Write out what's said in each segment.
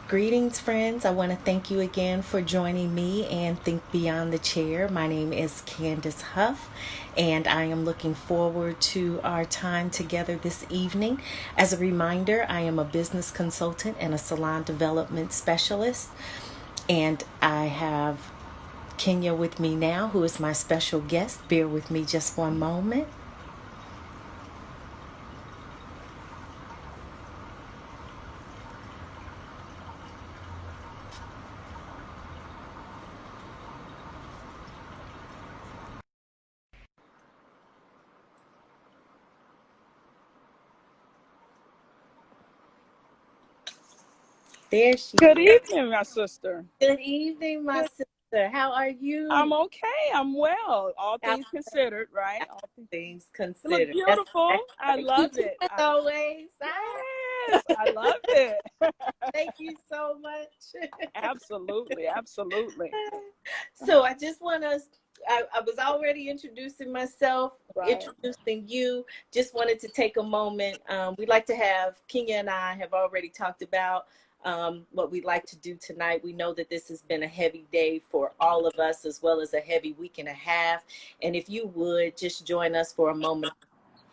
Greetings, friends. I want to thank you again for joining me and Think Beyond the Chair. My name is Candace Huff, and I am looking forward to our time together this evening. As a reminder, I am a business consultant and a salon development specialist, and I have Kenya with me now, who is my special guest. Bear with me just one moment. There she Good is. evening, my sister. Good evening, my Good. sister. How are I'm you? okay. I'm well. All How things considered, right? are things You look considered? That's beautiful. I thank you love too, it. as always. Yes, I love it. Thank you so much. Absolutely, absolutely. So I just want to. I was already introducing myself, Right. introducing you. Just wanted to take a moment. We'd like to have Kenya and I have already talked about what we'd like to do tonight. We know that this has been a heavy day for all of us, as well as a heavy week and a half. And if you would just join us for a moment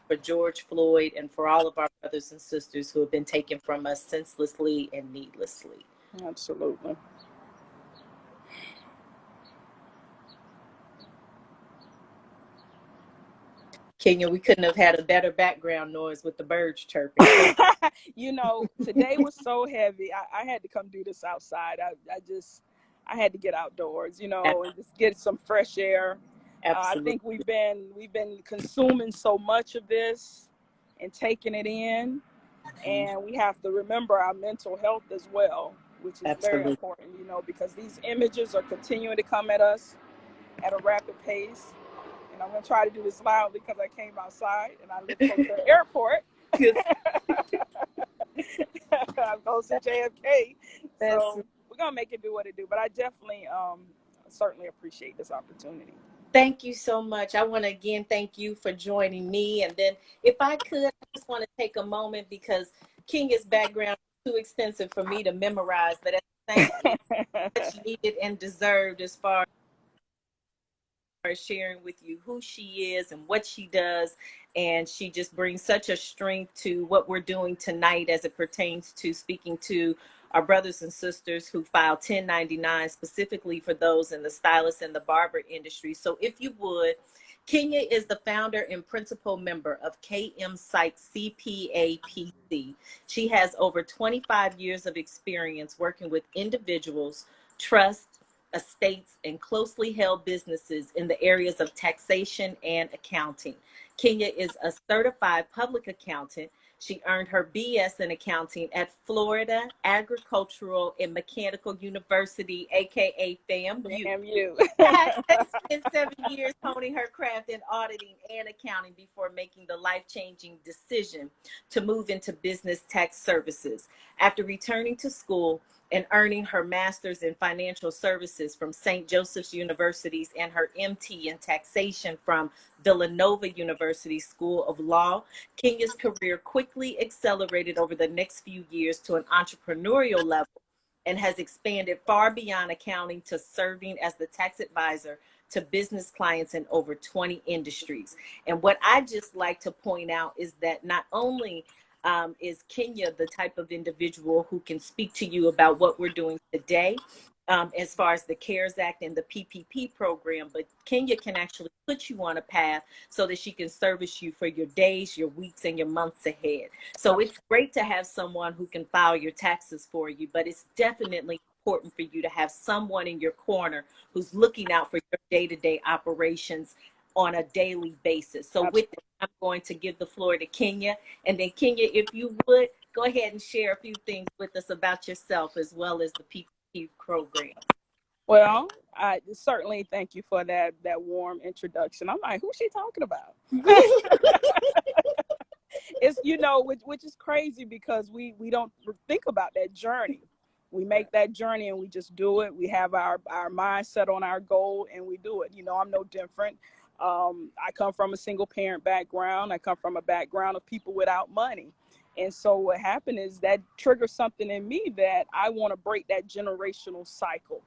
for George Floyd and for all of our brothers and sisters who have been taken from us senselessly and needlessly. Absolutely. Kenya, we couldn't have had a better background noise with the birds chirping. So Today was so heavy. I had to come do this outside. I had to get outdoors, and just get some fresh air. I absolutely. think we've been consuming so much of this and taking it in, and we have to remember our mental health as well, which is very Absolutely. important, because these images are continuing to come at us at a rapid pace. And I'm going to try to do this loudly because I came outside and I live close to the airport. Yes, I'm close to JFK. that's, So we're going to make it do what it do. But I definitely certainly appreciate this opportunity. thank you so much. I want to again thank you for joining me. And then, if I could, I just want to take a moment because Kenya's background is too extensive for me to memorize, but at the same time, much needed and deserved as far sharing with you who she is and what she does. And she just brings such a strength to what we're doing tonight as it pertains to speaking to our brothers and sisters who file 1099, specifically for those in the stylist and the barber industry. So if you would, Kenya is the founder and principal member of KM Sykes CPA PC. She has over 25 years of experience working with individuals, trust, estates, and closely held businesses in the areas of taxation and accounting. Kenya is a certified public accountant. She earned her BS in accounting at Florida Agricultural and Mechanical University, aka FAMU. Damn you. Has spent 7 years honing her craft in auditing and accounting before making the life-changing decision to move into business tax services. After returning to school and earning her master's in financial services from St. Joseph's Universities and her MT in taxation from Villanova University School of Law, Kenya's career quickly accelerated over the next few years to an entrepreneurial level and has expanded far beyond accounting to serving as the tax advisor to business clients in over 20 industries. And what I just like to point out is that not only is Kenya the type of individual who can speak to you about what we're doing today, as far as the CARES Act and the PPP program, but Kenya can actually put you on a path so that she can service you for your days, your weeks, and your months ahead. So it's great to have someone who can file your taxes for you, but it's definitely important for you to have someone in your corner who's looking out for your day-to-day operations on a daily basis. So with that, I'm going to give the floor to Kenya. And then Kenya, if you would, go ahead and share a few things with us about yourself as well as the PPP program. Well, I certainly thank you for that warm introduction. I'm like, who's she talking about? It's which is crazy because we don't think about that journey. We make that journey and we just do it. We have our mindset on our goal and we do it. I'm no different. I come from a single parent background. I come from a background of people without money. And so what happened is that triggered something in me that I want to break that generational cycle,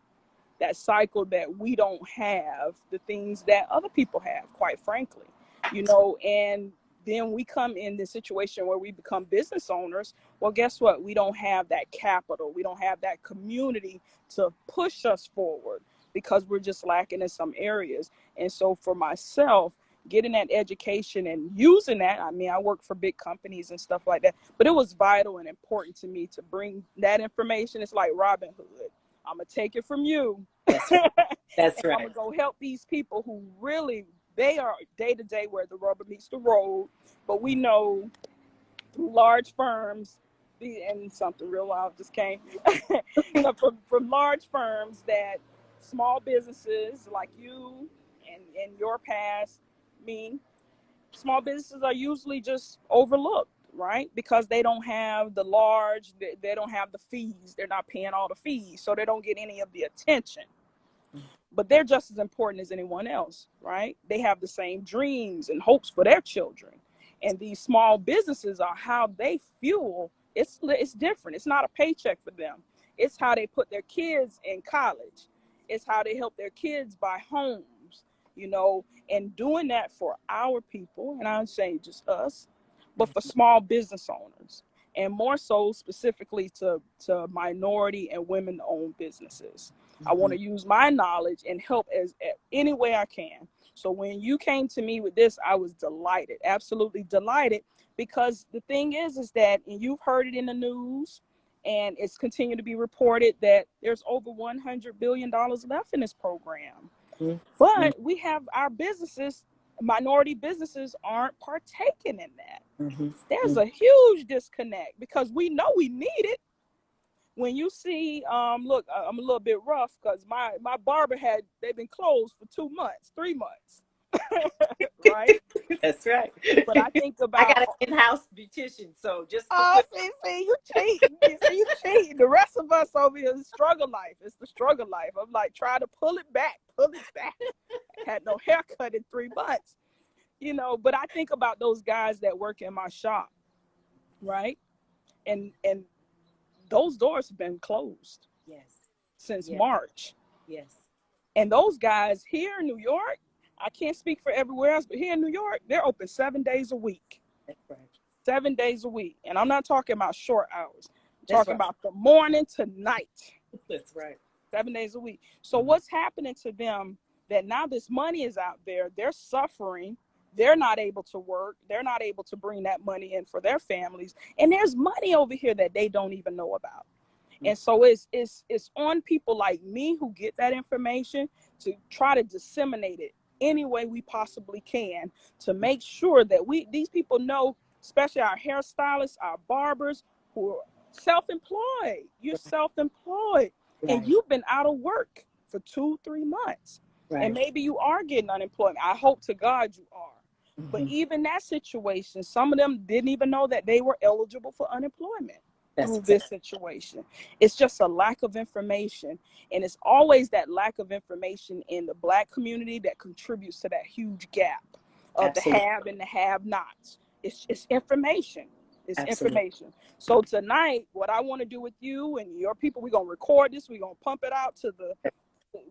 that cycle that we don't have the things that other people have, quite frankly, and then we come in this situation where we become business owners. Well, guess what? We don't have that capital. We don't have that community to push us forward because we're just lacking in some areas. And so for myself, getting that education and using that, I mean, I work for big companies and stuff like that, but it was vital and important to me to bring that information. It's like Robin Hood. I'm going to take it from you. That's right. That's and right. I'm going to go help these people who really, they are day to day where the rubber meets the road. But we know through large firms, and something real loud just came, so from large firms that small businesses like you and your past, me, small businesses are usually just overlooked, right? Because they don't have they don't have the fees. They're not paying all the fees, so they don't get any of the attention. But they're just as important as anyone else, right? They have the same dreams and hopes for their children. And these small businesses are how they fuel. It's different. It's not a paycheck for them. It's how they put their kids in college. It's how they help their kids buy homes, and doing that for our people, and I would say just us, but for small business owners, and more so specifically to minority and women-owned businesses. I want to use my knowledge and help as any way I can. So when you came to me with this, I was delighted, absolutely delighted, because the thing is that, and you've heard it in the news, and it's continued to be reported that there's over $100 billion left in this program. Mm-hmm. But we have our businesses, minority businesses aren't partaking in that. Mm-hmm. There's a huge disconnect because we know we need it. When you see, look, I'm a little bit rough because my barber they've been closed for 2 months, 3 months, right? That's right. But I think I got about, an in-house beautician, so just see, you cheating. You cheating. The rest of us over here is struggle life. It's the struggle life. I'm like, trying to pull it back. Had no haircut in 3 months, but I think about those guys that work in my shop, right? And those doors have been closed. Yes. Since Yes. March. Yes. And those guys here in New York, I can't speak for everywhere else, but here in New York, they're open 7 days a week. That's right. 7 days a week. And I'm not talking about short hours. I'm That's talking right. about the morning to night. That's right. 7 days a week. So what's happening to them that now this money is out there, they're suffering, they're not able to work, they're not able to bring that money in for their families. And there's money over here that they don't even know about. And so it's on people like me who get that information to try to disseminate it any way we possibly can to make sure that these people know, especially our hairstylists, our barbers who are self-employed. You're self-employed, and you've been out of work for 2-3 months, and maybe you are getting unemployment. I hope to God you are. But even that situation, some of them didn't even know that they were eligible for unemployment. Through this situation. It's just a lack of information. And it's always that lack of information in the Black community that contributes to that huge gap of the have and the have-nots. It's information. It's information. So tonight, what I want to do with you and your people, we're going to record this. We're going to pump it out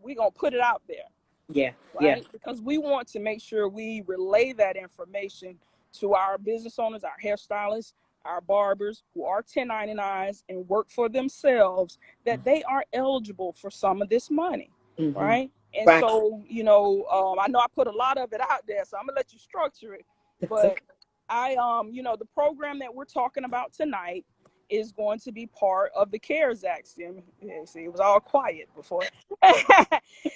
we're going to put it out there. Yeah. Right? Yeah. Because we want to make sure we relay that information to our business owners, our hairstylists, our barbers who are 1099s and work for themselves, that they are eligible for some of this money, right? And so, I know I put a lot of it out there, so I'm gonna let you structure it. But I, the program that we're talking about tonight is going to be part of the CARES Act. See, it was all quiet before.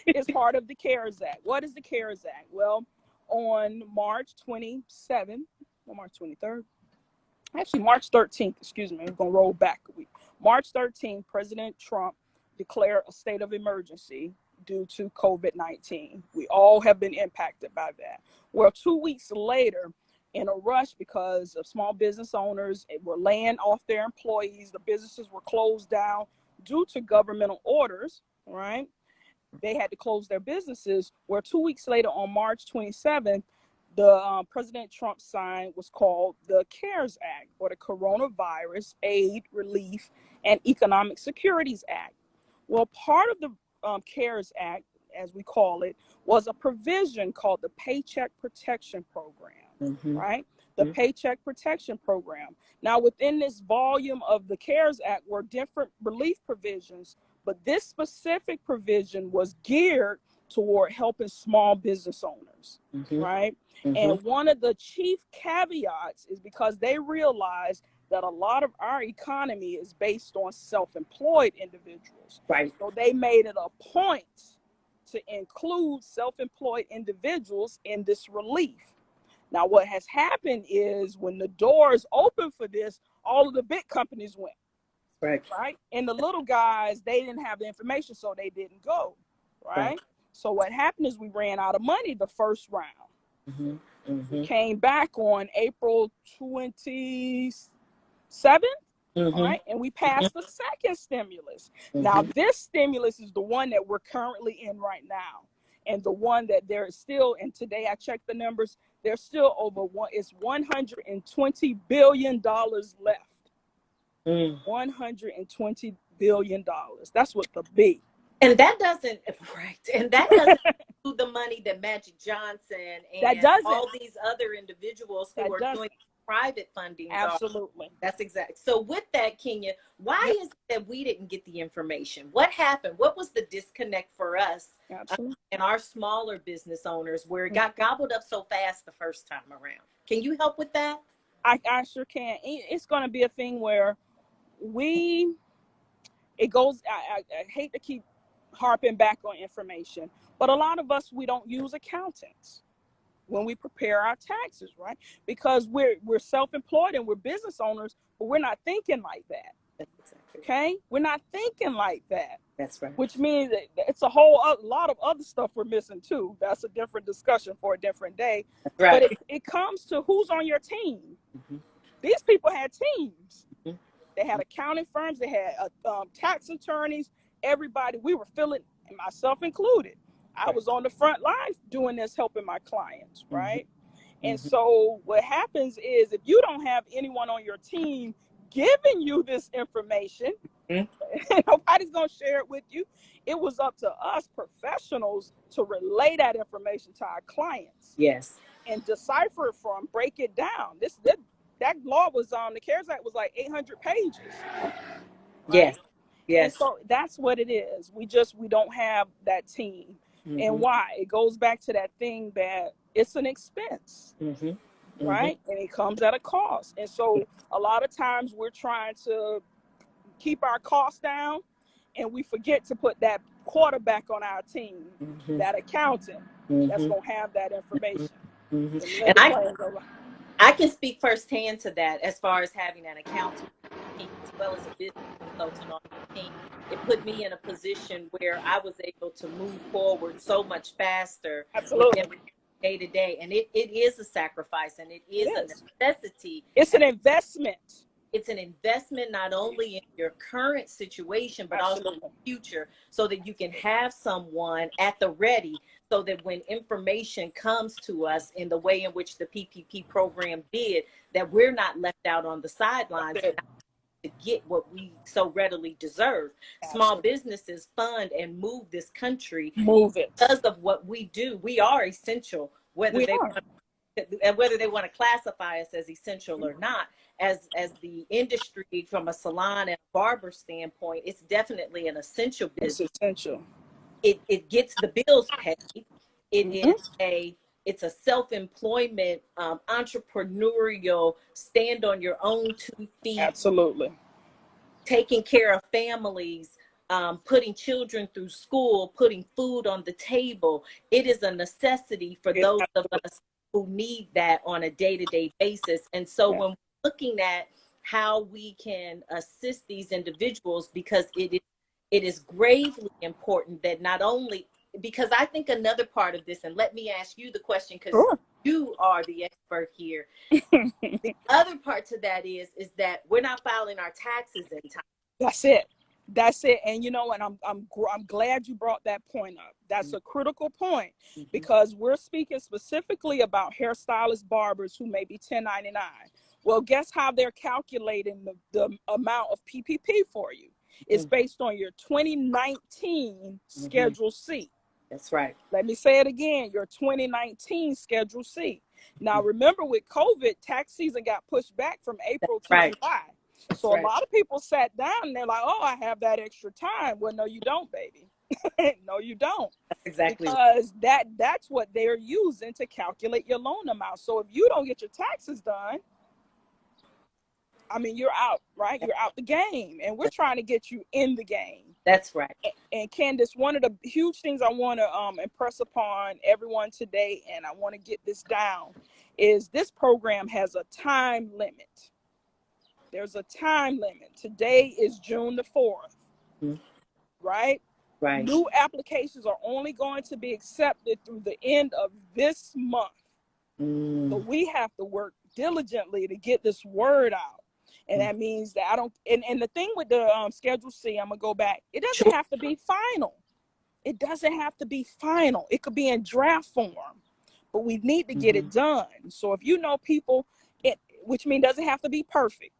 It's part of the CARES Act. What is the CARES Act? Well, on March 27th, or March 23rd, actually March 13th, excuse me, we're going to roll back a week. March 13th, President Trump declared a state of emergency due to COVID-19. We all have been impacted by that. Well, 2 weeks later, in a rush because of small business owners were laying off their employees, the businesses were closed down due to governmental orders, right? They had to close their businesses. Where 2 weeks later, on March 27th, the President Trump signed was called the CARES Act, or the Coronavirus Aid, Relief, and Economic Securities Act. Well, part of the CARES Act, as we call it, was a provision called the Paycheck Protection Program, right? The Paycheck Protection Program. Now, within this volume of the CARES Act were different relief provisions, but this specific provision was geared toward helping small business owners, right? And one of the chief caveats is because they realized that a lot of our economy is based on self-employed individuals. Right. So they made it a point to include self-employed individuals in this relief. Now, what has happened is when the doors open for this, all of the big companies went. Right. And the little guys, they didn't have the information, so they didn't go. Right. So what happened is we ran out of money the first round. We came back on April 27th. Right, and we passed the second stimulus. Now, this stimulus is the one that we're currently in right now, and the one that there is still. And today I checked the numbers. There's still over it's $120 billion left. $120 billion. That's what the B. And that doesn't include the money that Magic Johnson and all these other individuals who are doing private funding. Absolutely. That's exact. So with that, Kenya, why is it that we didn't get the information? What happened? What was the disconnect for us and our smaller business owners where it got gobbled up so fast the first time around? Can you help with that? I sure can. It's going to be a thing where I hate to keep harping back on information, but a lot of us, we don't use accountants when we prepare our taxes, right? Because we're self-employed and we're business owners, but we're not thinking like that. That's exactly. Okay, we're not thinking like that. That's right. Which means that it's a lot of other stuff we're missing too. That's a different discussion for a different day. That's right. But it comes to who's on your team. These people had teams. They had accounting firms. They had tax attorneys. Everybody. We were feeling, myself included. I was on the front lines doing this, helping my clients, right? And so what happens is if you don't have anyone on your team giving you this information, nobody's going to share it with you. It was up to us professionals to relay that information to our clients. Yes. And decipher it for them, break it down. That law was on, the CARES Act was like 800 pages. Right? Yes. Yes. And so that's what it is. We don't have that team. And why? It goes back to that thing that it's an expense, right? And it comes at a cost. And so a lot of times we're trying to keep our costs down and we forget to put that quarterback on our team, that accountant that's going to have that information. And I can speak firsthand to that as far as having an accountant as well as a business consultant on the team. It put me in a position where I was able to move forward so much faster. Absolutely. Day to day. And it is a sacrifice and it is a necessity. It's an investment. It's an investment not only in your current situation, but also in the future, so that you can have someone at the ready, so that when information comes to us in the way in which the PPP program did, that we're not left out on the sidelines to get what we so readily deserve. Small businesses fund and move this country. Because of what we do. We are essential, whether they want to classify us as essential or not. As the industry from a salon and barber standpoint, it's definitely an essential business. It's essential. It gets the bills paid. It's a self-employment, entrepreneurial, stand on your own 2 feet. Absolutely. Taking care of families, putting children through school, putting food on the table. It is a necessity for those of us who need that on a day-to-day basis. And so when we're looking at how we can assist these individuals, because it is gravely important that not only, because I think another part of this, and let me ask you the question, because you are the expert here. The other part to that is that we're not filing our taxes in time. That's it. That's it. And you know, and I'm glad you brought that point up. That's a critical point, because we're speaking specifically about hairstylists, barbers who may be 1099. Well, guess how they're calculating the amount of PPP for you? It's based on your 2019 Schedule C. That's right. Let me say it again, your 2019 Schedule C. Now, remember, with COVID, tax season got pushed back from April to July. So a lot of people sat down and they're like, oh, I have that extra time. Well, no, you don't, baby. No, you don't. That's exactly. Because that's what they're using to calculate your loan amount. So if you don't get your taxes done, I mean, you're out, right? You're out the game. And we're trying to get you in the game. That's right. And Candace, one of the huge things I want to impress upon everyone today, and I want to get this down, is this program has a time limit. There's a time limit. Today is June the 4th, right? Right. New applications are only going to be accepted through the end of this month. So we have to work diligently to get this word out. And that means that and the thing with the Schedule C, I'm going to go back. It doesn't have to be final. It doesn't have to be final. It could be in draft form, but we need to get it done. So if you know people, which means doesn't have to be perfect.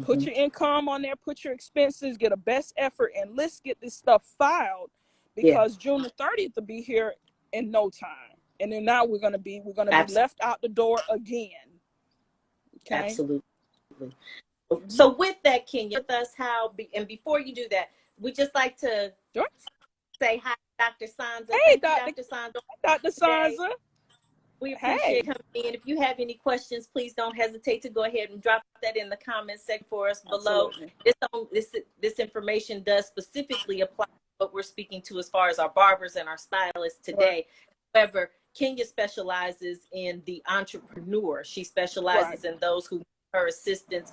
Put your income on there, put your expenses, get a best effort, and let's get this stuff filed, because June the 30th will be here in no time. And then now we're gonna be left out the door again. Okay. Absolutely. So with that, Kenya, with us and before you do that, we just like to say hi, Dr. Sanza. Hey, Dr. Sanza. Dr. Sanza. We appreciate coming in. If you have any questions, please don't hesitate to go ahead and drop that in the comment section for us below. This information does specifically apply to what we're speaking to as far as our barbers and our stylists today. However, Kenya specializes in the entrepreneur. She specializes in those who need her assistance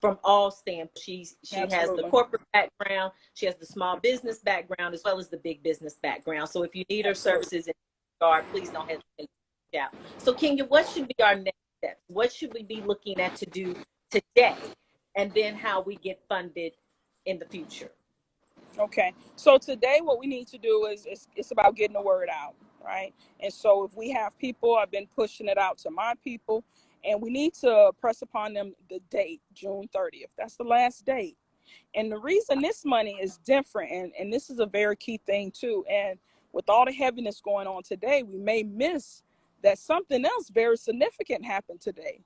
from all standpoints. She has the corporate background, she has the small business background, as well as the big business background. So if you need her services in that regard, please don't hesitate to reach out. So Kenya, what should be our next steps? What should we be looking at to do today? And then how we get funded in the future? Okay. So today what we need to do is it's about getting the word out, right? And so if we have people, I've been pushing it out to my people, and we need to press upon them the date, June 30th. That's the last date. And the reason this money is different, and this is a very key thing too, and with all the heaviness going on today, we may miss that something else very significant happened today,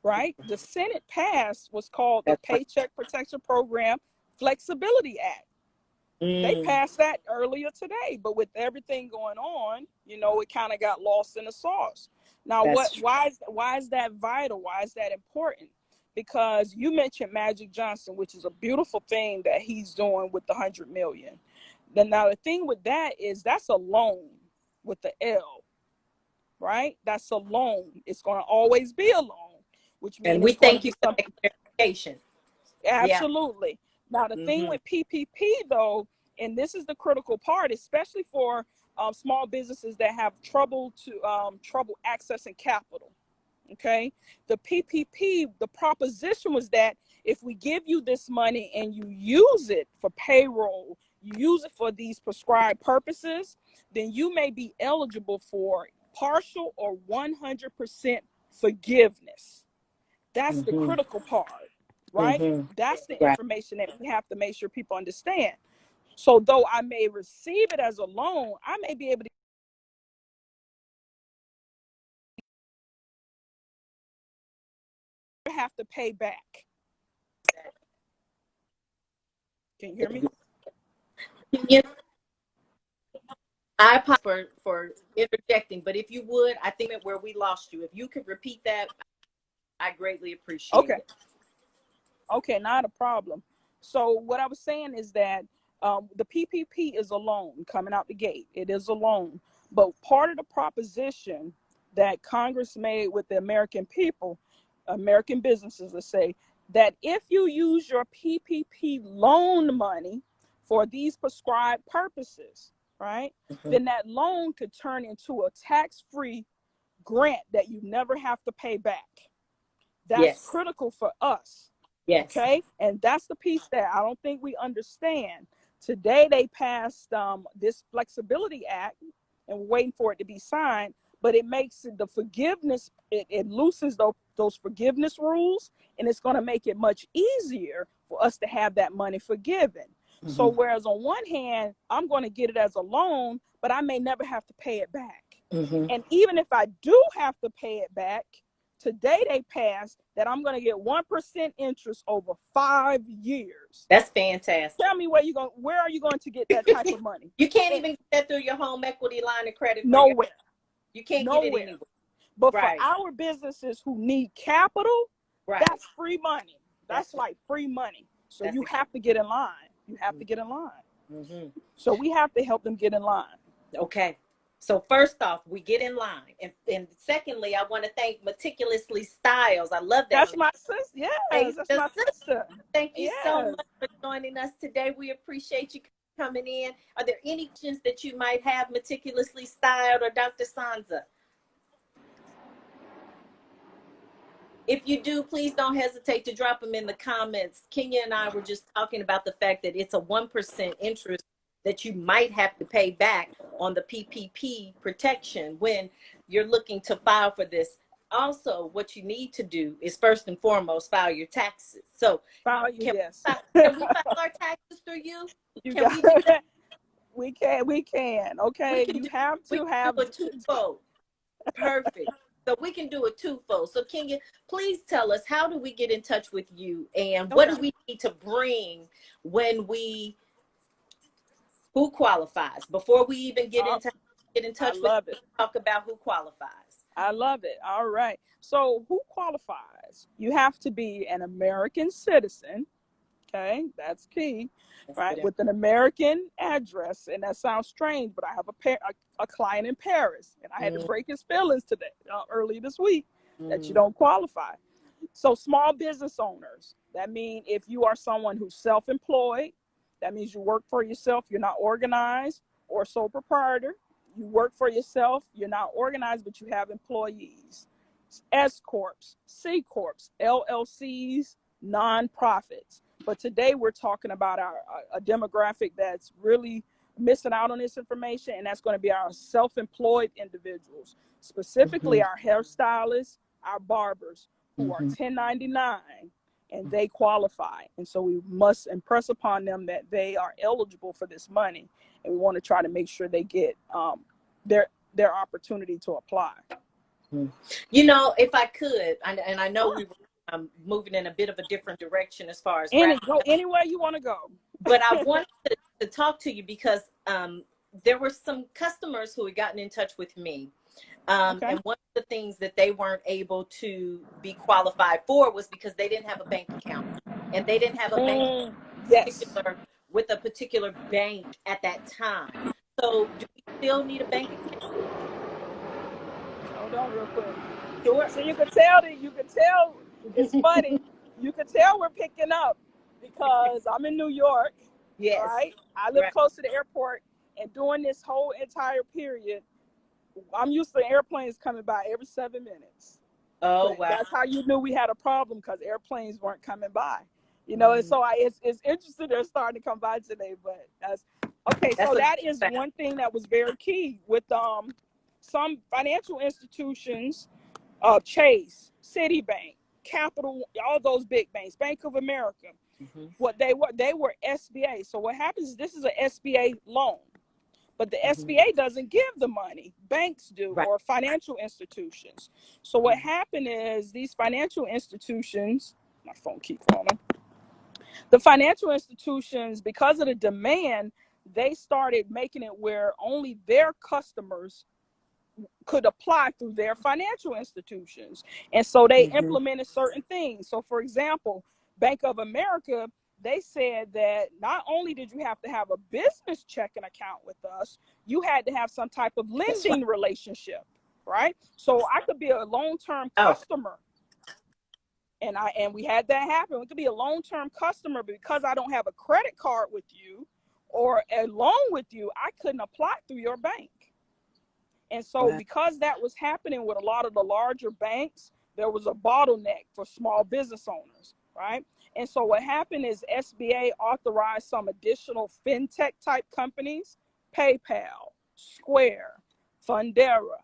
right? The Senate passed what's called the Paycheck Protection Program Flexibility Act. They passed that earlier today, but with everything going on, you know, it kind of got lost in the sauce. Now, why is that vital? Why is that important? Because you mentioned Magic Johnson, which is a beautiful thing that he's doing with the $100 million. Now the thing with that is that's a loan with the L, right? That's a loan. It's going to always be a loan, which means. And we thank you for the clarification. Absolutely. Now the thing with PPP though, and this is the critical part, especially for small businesses that have trouble accessing capital. Okay, the PPP, the proposition was that if we give you this money and you use it for payroll, you use it for these prescribed purposes, then you may be eligible for partial or 100% forgiveness. That's the critical part, right? That's the information that we have to make sure people understand. So though I may receive it as a loan, I may be able to have to pay back. Can you hear me? Yeah. I apologize for interjecting, but if you would, I think that where we lost you, if you could repeat that, I greatly appreciate it. Okay, not a problem. So what I was saying is that the PPP is a loan coming out the gate. It is a loan. But part of the proposition that Congress made with the American people, American businesses, let's say, that if you use your PPP loan money for these prescribed purposes, right, then that loan could turn into a tax-free grant that you never have to pay back. That's critical for us. Yes. Okay. And that's the piece that I don't think we understand. Today, they passed this Flexibility Act, and we're waiting for it to be signed, but it makes the forgiveness, it loosens those forgiveness rules, and it's going to make it much easier for us to have that money forgiven. So, Mm-hmm. whereas on one hand, I'm going to get it as a loan, but I may never have to pay it back. Mm-hmm. And even if I do have to pay it back, today they passed that I'm going to get 1% interest over 5 years. That's fantastic. Tell me where are you going to get that type of money? You can't even get that through your home equity line of credit for your. Nowhere. You can't get it Nowhere. anywhere. But for Right. our businesses who need capital, Right. that's free money. That's like free money. So That's you have to get in line. You have to get in line. Mm-hmm. So we have to help them get in line. Okay. So first off, we get in line. And secondly, I want to thank Meticulously Styles. I love that. That's my sister. Yes, Hey, that's my sister. Thank you so Yes. much for joining us today. We appreciate you coming in. Are there any questions that you might have, Meticulously Styled or Dr. Sanza? If you do, please don't hesitate to drop them in the comments. Kenya and I were just talking about the fact that it's a 1% interest that you might have to pay back on the PPP protection when you're looking to file for this. Also, what you need to do is first and foremost file your taxes. So can we file our taxes through you? Can we do that? We can. Okay, you have to have a twofold. Perfect. So we can do a twofold. So Kenya, please tell us, how do we get in touch with you, and what do we need to bring when who qualifies before we even get in touch with you, talk about who qualifies? I love it. All right. So who qualifies? You have to be an American citizen. Okay, that's key. That's right, with an American address, and that sounds strange, but I have a client in Paris, and I had to break his feelings today, early this week, that you don't qualify. So small business owners, that means if you are someone who's self-employed, that means you work for yourself, you're not organized, or sole proprietor, you work for yourself, you're not organized, but you have employees. S corps, C corps, LLCs, nonprofits. But today we're talking about a demographic that's really missing out on this information, and that's going to be our self-employed individuals, specifically our hairstylists, our barbers, who are 1099, and they qualify. And so we must impress upon them that they are eligible for this money, and we want to try to make sure they get their opportunity to apply. You know, if I could, and I know we were moving in a bit of a different direction as far as go anywhere you want to go. But I wanted to talk to you because there were some customers who had gotten in touch with me. And one of the things that they weren't able to be qualified for was because they didn't have a bank account, and they didn't have a bank with a particular bank at that time. So do we still need a bank account? Hold on real quick. Sure. So you can tell it's funny. You can tell we're picking up because I'm in New York. Yes. Right? I live close to the airport, and during this whole entire period, I'm used to airplanes coming by every 7 minutes. Oh, wow. That's how you knew we had a problem, because airplanes weren't coming by. You know, and so it's interesting they're starting to come by today, but that's okay. So that is one thing that was very key with some financial institutions, Chase, Citibank, Capital, all those big banks, Bank of America. What they were SBA. So what happens is this is an SBA loan, but the SBA doesn't give the money. Banks do, or financial institutions. So what happened is these financial institutions, my phone keeps falling. The financial institutions, because of the demand, they started making it where only their customers could apply through their financial institutions. And so they implemented certain things. So for example, Bank of America, they said that not only did you have to have a business checking account with us, you had to have some type of lending relationship, right? So I could be a long-term customer. And we had that happen. We could be a long-term customer, but because I don't have a credit card with you or a loan with you, I couldn't apply through your bank. And so because that was happening with a lot of the larger banks, there was a bottleneck for small business owners, right? And so what happened is SBA authorized some additional fintech type companies, PayPal, Square, Fundera,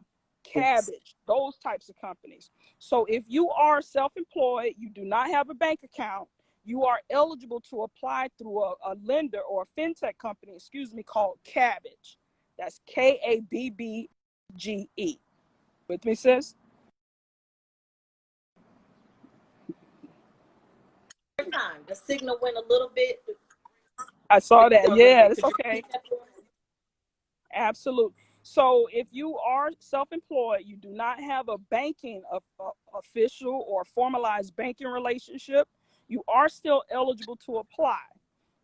Yes. Cabbage, those types of companies. So if you are self-employed, you do not have a bank account, you are eligible to apply through a lender or a fintech company, called Cabbage. That's Kabbge. With me, sis? Time. The signal went a little bit I saw that. for a little Yeah, bit. it's Could you okay. repeat that for us? Absolutely. So if you are self-employed, you do not have a banking official or formalized banking relationship, you are still eligible to apply.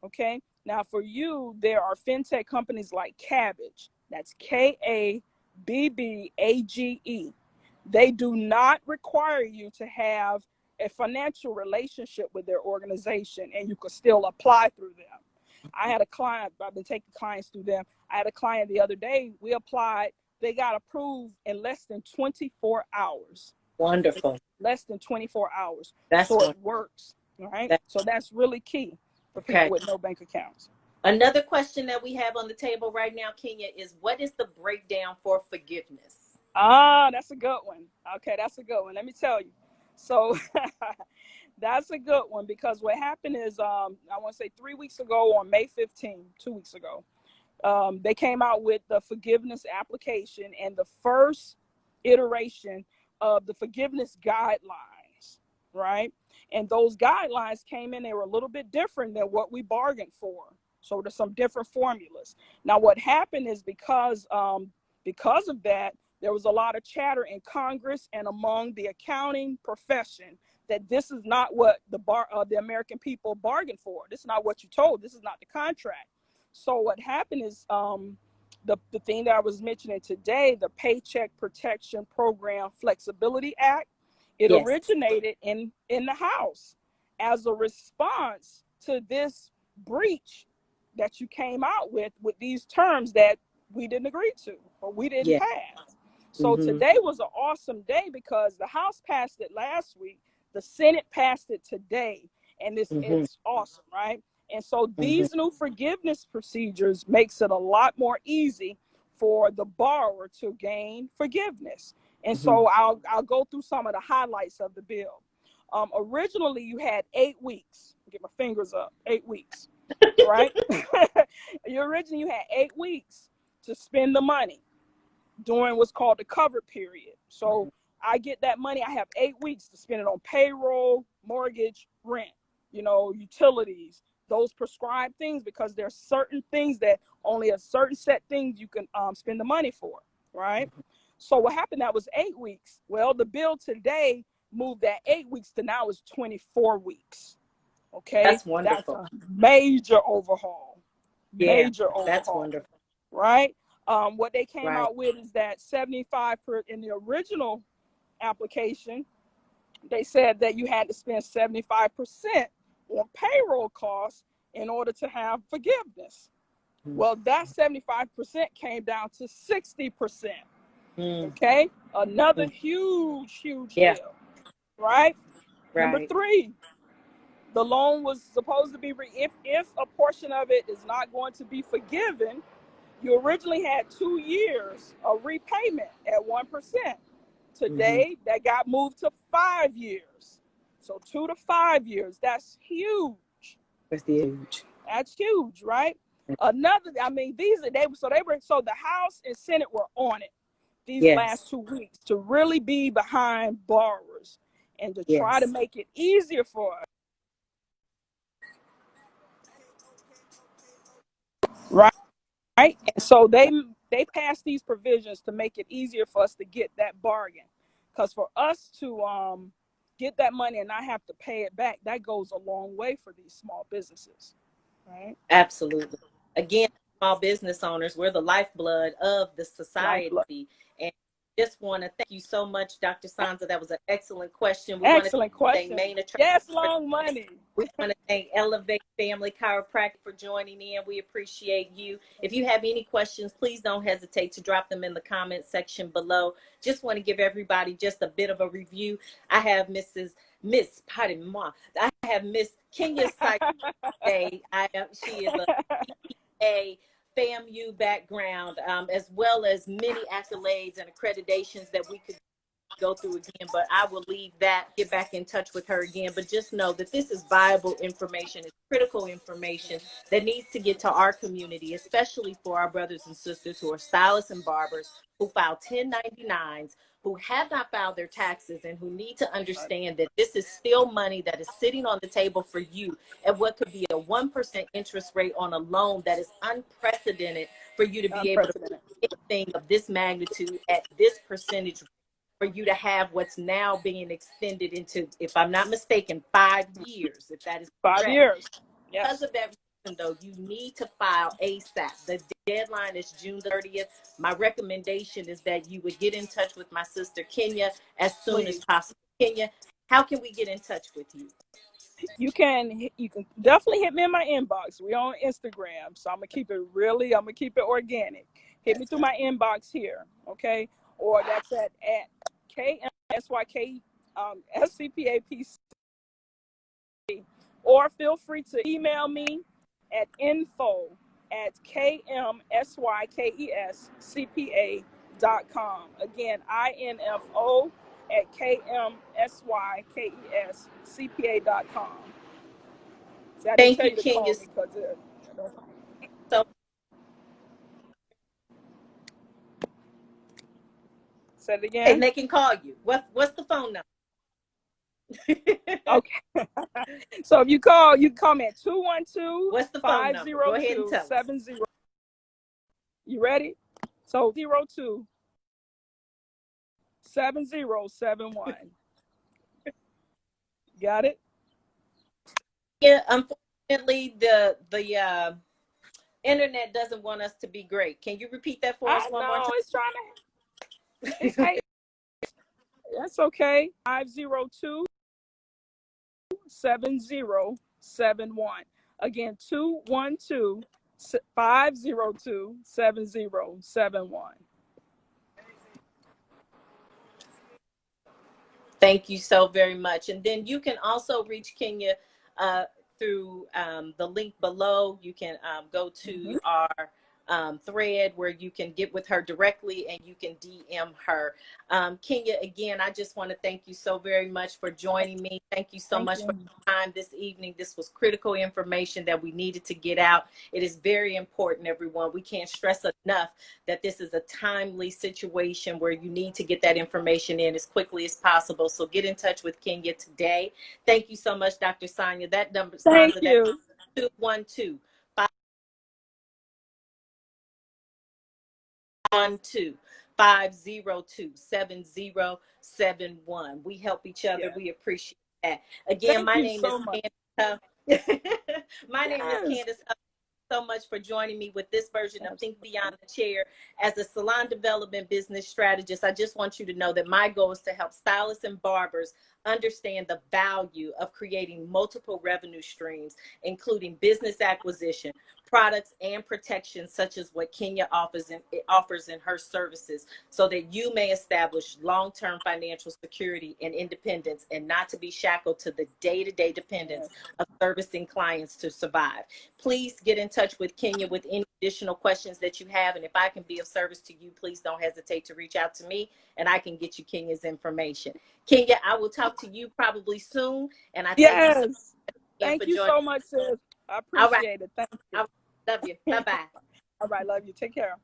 Okay. Now for you, there are fintech companies like Cabbage. That's Kabbage. They do not require you to have a financial relationship with their organization, and you can still apply through them. I had a client, I've been taking clients through them. I had a client the other day, we applied, they got approved in less than 24 hours. Wonderful. Less than 24 hours. That's So it wonderful. works. All right. So that's really key for people Okay. with no bank accounts. Another question that we have on the table right now, Kenya, is what is the breakdown for forgiveness? That's a good one. Okay, that's a good one. Let me tell you. So that's a good one, because what happened is, I want to say 3 weeks ago on May 15th, 2 weeks ago, they came out with the forgiveness application and the first iteration of the forgiveness guidelines, right? And those guidelines came in, they were a little bit different than what we bargained for. So there's some different formulas. Now, what happened is because of that, there was a lot of chatter in Congress and among the accounting profession that this is not what the American people bargained for. This is not what you told. This is not the contract. So what happened is the thing that I was mentioning today, the Paycheck Protection Program Flexibility Act, it Yes. originated in the House as a response to this breach that you came out with these terms that we didn't agree to or we didn't Yeah. pass. So today was an awesome day because the House passed it last week, the Senate passed it today, and it's awesome, right? And so these new forgiveness procedures makes it a lot more easy for the borrower to gain forgiveness. And so I'll go through some of the highlights of the bill. Originally, you had 8 weeks. Get my fingers up. 8 weeks, right? Originally, you had 8 weeks to spend the money during what's called the cover period. So I get that money. I have 8 weeks to spend it on payroll, mortgage, rent, utilities, those prescribed things, because there's certain things that only a certain set things you can spend the money for, right? So what happened, that was 8 weeks. Well, the bill today moved that 8 weeks to now is 24 weeks. Okay. That's wonderful. That's a major overhaul. Yeah, Major overhaul. that's wonderful. Right. What they came Right. out with is that 75 in the original application, they said that you had to spend 75% on payroll costs in order to have forgiveness. Well, that 75% came down to 60%. Okay. Another huge deal. Right. Number 3, the loan was supposed to be, if a portion of it is not going to be forgiven, you originally had 2 years of repayment at 1%. Today, that got moved to 5 years. So 2 to 5 years. That's huge. That's huge. That's huge, right? Another, I mean, so the House and Senate were on it these last 2 weeks to really be behind borrowers and to try to make it easier for us. Right. And so they passed these provisions to make it easier for us to get that bargain. Because for us to get that money and not have to pay it back, that goes a long way for these small businesses. Right? Absolutely. Again, small business owners, we're the lifeblood of the society. And just want to thank you so much, Dr. Sanza. That was an excellent question. We want to Excellent thank question. Main Attorney. Yes, long money. We want to thank Elevate Family Chiropractic for joining in. We appreciate you. If you have any questions, please don't hesitate to drop them in the comment section below. Just want to give everybody just a bit of a review. I have pardon moi. I have Miss Kenya Site today. She is a FAMU background, as well as many accolades and accreditations that we could go through again, but I will leave that, get back in touch with her again. But just know that this is viable information, it's critical information that needs to get to our community, especially for our brothers and sisters who are stylists and barbers, who file 1099s, who have not filed their taxes, and who need to understand that this is still money that is sitting on the table for you at what could be a 1% interest rate on a loan that is unprecedented for you to be able to do anything of this magnitude at this percentage, for you to have what's now being extended into, if I'm not mistaken, 5 years, if that is correct. 5 years. Yes. Because of that reason, though, you need to file ASAP. The deadline is June 30th. My recommendation is that you would get in touch with my sister Kenya as soon as possible. Kenya, how can we get in touch with you? You can definitely hit me in my inbox. We're on Instagram, so I'm gonna keep it organic. Hit me through my inbox here, okay? Or that's at KMSYK SCPAPC. Or feel free to email me at info@KMSYKESCPA.com. Again, info@KMSYKESCPA.com. So I didn't Thank tell you, you to Kenya. call me because So, say it again. and they can call you. What's the phone number? Okay. So if you call me at 212. What's the phone number? Go ahead and tell us. 502-70. You ready? So 02-7071. Got it? Yeah, unfortunately, the internet doesn't want us to be great. Can you repeat that for us one more time? It's trying to. Hey, that's okay. 502-7071. Again, 212-502-7071. Thank you so very much. And then you can also reach Kenya through the link below. You can go to our thread where you can get with her directly and you can DM her. Kenya, again, I just want to thank you so very much for joining me. Thank you so much for your time this evening. This was critical information that we needed to get out. It is very important, everyone. We can't stress enough that this is a timely situation where you need to get that information in as quickly as possible. So get in touch with Kenya today. Thank you so much, Dr. Sonia. That number, Thank you. 212 502-7071. We help each other. We appreciate that. Again, my name is Candace. My name is Candace. So much for joining me with this version of Think Beyond the Chair. As a salon development business strategist, I just want you to know that my goal is to help stylists and barbers understand the value of creating multiple revenue streams, including business acquisition, products, and protections, such as what Kenya offers in her services, so that you may establish long-term financial security and independence, and not to be shackled to the day-to-day dependence of servicing clients to survive. Please get in touch with Kenya with any additional questions that you have, and if I can be of service to you, please don't hesitate to reach out to me, and I can get you Kenya's information. Kenya, I will talk to you probably soon, and I thank you so much, sis. I appreciate it. Thank you. I love you. Bye-bye. All right, love you. Take care.